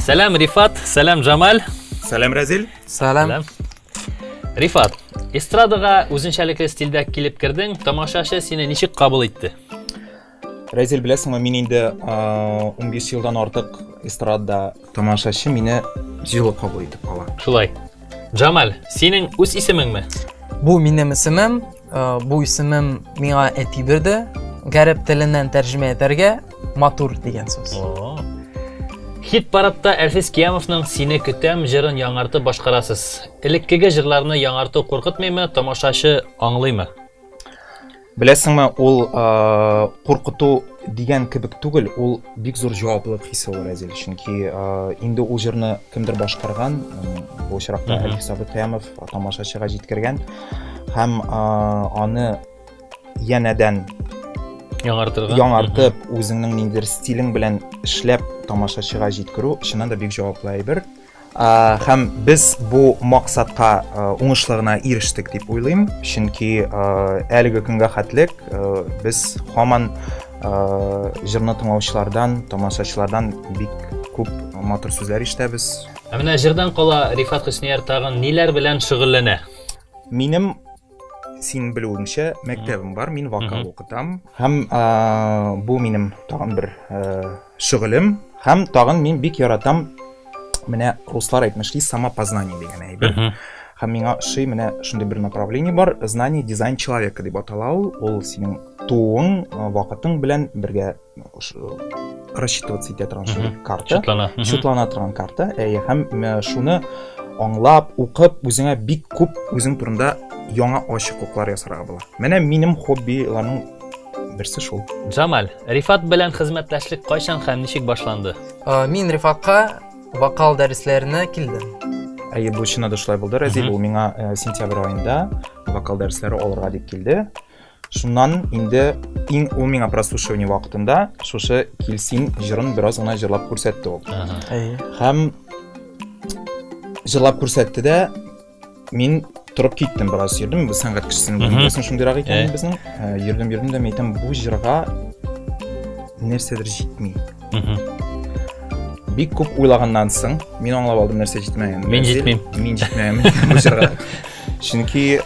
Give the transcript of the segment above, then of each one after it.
Сәлем Рифат, сәлем Джамаль. Сәлем Разил. Сәлем. Рифат, эстрадаға үзенчәлекле стильдә килеп кердең, тамашачы сине ничек кабул итте? Разил, беләсеңме, мин инде 15 елдан артык эстрадада тамашачы мине җылы кабул итеп ала. Шулай. Джамаль, синең үз исемеңме? Бу минем исемем. Бу исемем миңа әти бирде. Гарәп теленнән тәрҗемә итәргә матур дигән сүз. Хит парадта Әлфис Киямовның «Сине көтәм» җырын яңартып башкарасыз. Элеккеге җырларны яңарту куркытмыймы, тамашачы аңлыймы? Беләсеңме, ул куркыту дигән кебек түгел, ул бик зур җаваплылык хисе ул, Разил. Чөнки инде ул җырны кемдер башкарган, бу очракта Әлфис Киямов тамашачыга җиткергән һәм аны янәдән яңартып, үзеңнең ниндидер стилең белән эшләп тамашачыга җиткерү чыннан да бик җаваплы әйбер. Һәм біз бу максатка уңышлы гына ирештек дип уйлыйм. Чөнки әлеге көнгә хәтлек без һаман җырны тыңлаучылардан, тамашачылардан бик күп матур сүзләр ишетәбез. Менә җырдан кала Рифат Хөснияр тагын ниләр белән шөгыльләнә? Минем син белүеңчә мәктәбем бар, мин вокал укытам. Һәм бу минем тагын бер шөгылем. Һәм тагын мин бик яратам, менә руслар әйтмешли, самопознание дигән әйбер. Һәм миңа ошый менә шундый бер направление бар, знание дизайн человека дип атала ул. Ул синең туың, вакытың белән бергә рассчитываться итә торган шундый карта. Шутлана торган карта. Һәм шуны аңлап, укып, үзеңә бик күп үзең турында яңа ачыклыклар ясарга була. Менә минем хоббиларның берсе шул. Джамаль, Рифат белән хезмәттәшлек кайчан һәм ничек башланды? Мин Рифатка вокал дәресләренә килдем. Бу чыннан да шулай булды, Разил. Ул миңа сентябрь аенда вокал дәресләре алырга дип килде. Шуннан инде ул миңа прослушивание вакытында шушы килсин җырын бераз гына җырлап күрсәтте ул. Һәм җырлап күрсәтте дә мин турып киттем, бераз йөрдем. Бу сәнгать кешесенең билгесен шундыйрак икән безнең. Йөрдем дә әйтәм, бу җырга нәрсәдер җитми. Бик күп уйлаганнан соң мин аңлап алдым, нәрсә җитмәгән. Мин җитмим. Мин җитмәгән бу җырга. Чөнки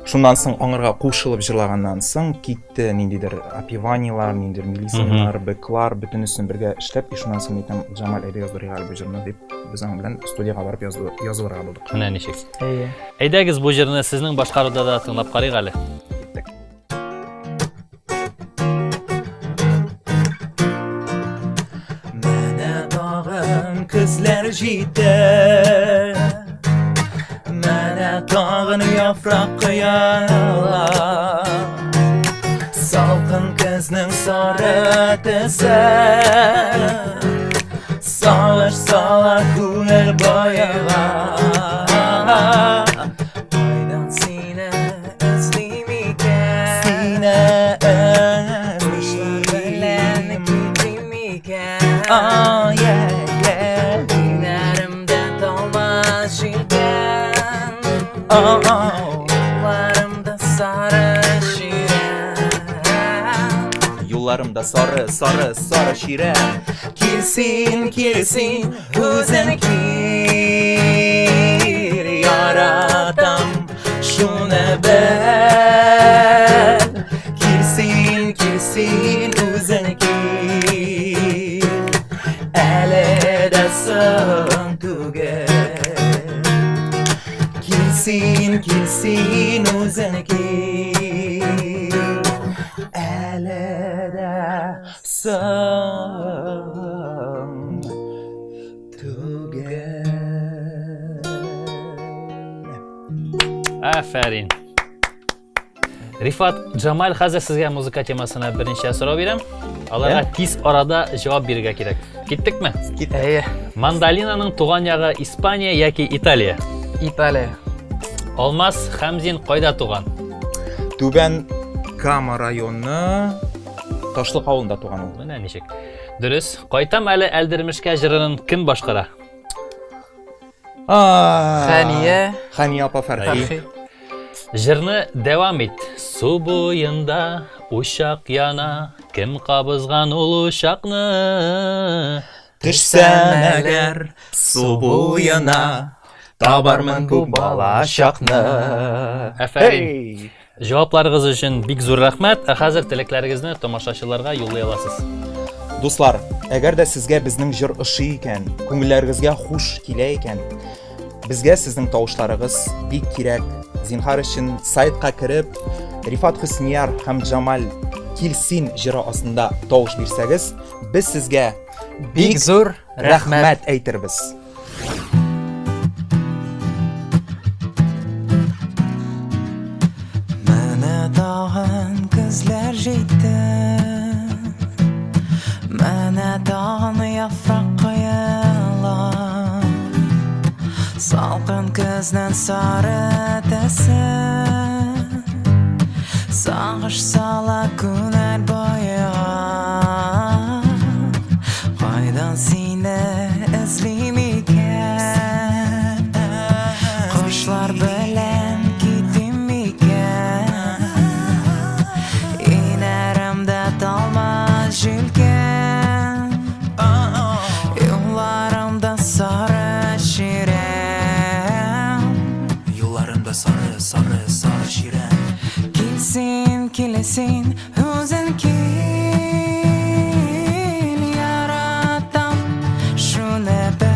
шуннан соң аңарга кушылып җырлаганнан соң китте ниндидер опеваниялар, ниндидер мелисалар, беклар, бөтенесен бергә эшләп, шуннан соң әйтәм, Джамаль әйдә яздырыйк әле бу җырны дип, без аның белән студиягә барып язылырга булдык. Менә ничек? Әйдәгез бу җырны сезнең башкаруда да тыңлап карыйк әле. Менә тагын көзләр җитә. Менә тагын яфрак кояла. Салкын көзнең сары төсе. Сагыш сала күңел баяга. Кайдан сине эзлим икән? Сине эзлим икән? Минәремдә талмас җилдән. Юлларымда сары ширән. Юлларымда сары ширән. Килсин үзең кил. Яратам шуны бел. Килсин үзең кил. Әле дә соң түгел. Килсин үзең кил. Әле дә соң түгел. Афәрин. Рифат, Джамаль хәзер сезгә музыка темасына беренче сорау бирәм. Аларга тиз арада җавап бирергә кирәк. Киттекме? Мандалинаның туган ягы Испания яки Италия? Италия. Алмаз Хәмзин кайда туган? Түбән Кама районы Ташлык авылында туган ул. Менә ничек? Дөрес. Кайтам әле әлдермешкә җырын кем башкара? Хәния апа Фәрхи. Җырны дәвам ит. Су буенда ушак яна, кем кабызган ул ушакны? Düşsem eğer su boyuna, tabarmın bu balaşakны. Aferin. Cevaplarınız için big zor rahmet. Hazır tileklerinizni tomoshachilarga yo'llay olasiz. Dostlar, eğer de sizge bizning jir ishi ekan, ko'ngilleringizga xush kela ekan, bizga sizning tovushlarınız big kerak. Zinhar için saytga kirib, Rifat Husniyar ham Jamal Kilsin jiri ostida tovush bersangiz, biz sizga Big zo'r rahmat. rahmat aytirmiz. Mana tag'in kuzlar жетті, mana tag'in yaproq qo'yalar, salqin kuzning sari ta'sir, sog'ish sola kunar bo'yi, qaydan seni izlayim ekan, qushlar bilan ketim ekan, inarimda talma julkan, yo'llarimda sari shirin, yo'llarimda sari shirin. Kelsin, kelasin, o'zing kel, yaratam shuni bil.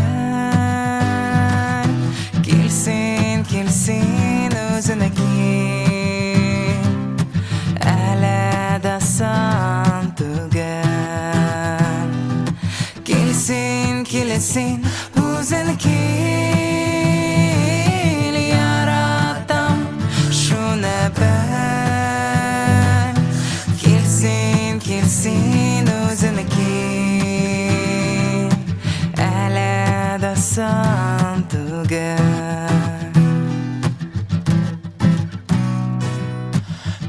Kelsin, o'zing kel, aladasan tugan. Kelsin, o'zing kel, yaratam shuni bil. Kelsin, o'zing kel, aladasan tugan.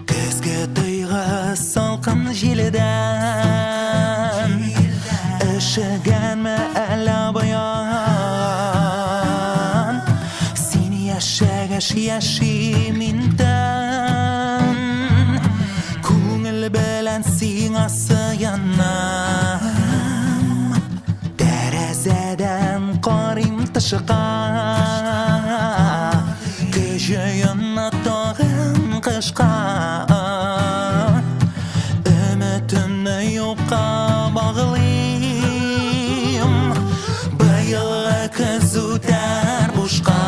Kuzgi tuyg'u salqin jilidan, ishiganmi alabayon, seni yashagash yashimindan, ko'ngil bilan senga sig'anam, derazadan qorim tishqa, ko'zimni tog'im qishqa, ümitimni yo'qqa bog'layim, bayilgi kuz o'tar boshqa.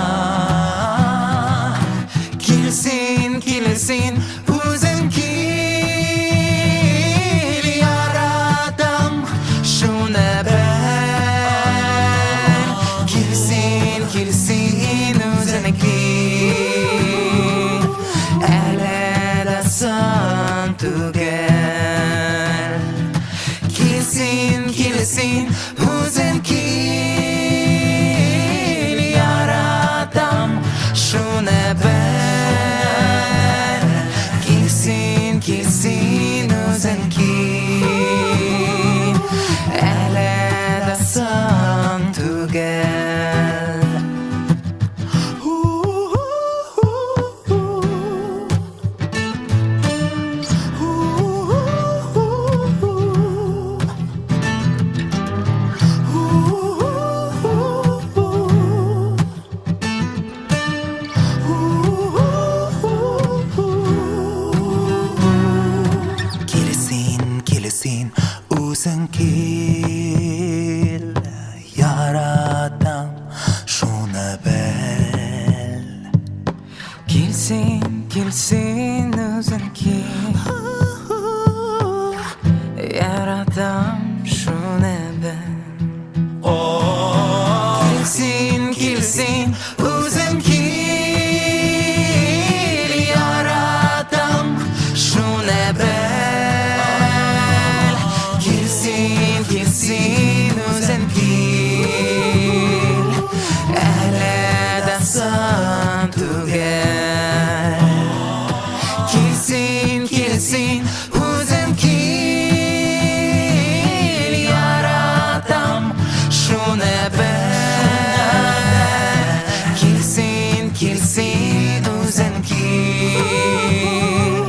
Kelsin, o'zing kel, yaratam shuni bil. Kelsin, o'zing kel, aladasan tugan. Kelsin, o'zing kel, yaratam shuni bil. Kelsin, o'zing kel, aladasan tugan. Kelsin, o'zing kel, yaratam shuni bil. Kelsin, o'zing kel, yaratam shuni bil. Kelsin, o'zing kel, yaratam shuni bil. Kelsin, o'zing kel, aladasan tugan. Kelsin, o'zing kel, yaratam shuni bil. Kelsin, o'zing kel,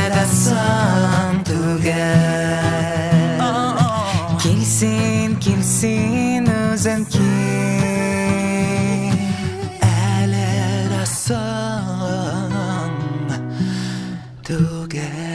aladasan tugan. Kelsin, kelsin özüm ki Eller asang Tuge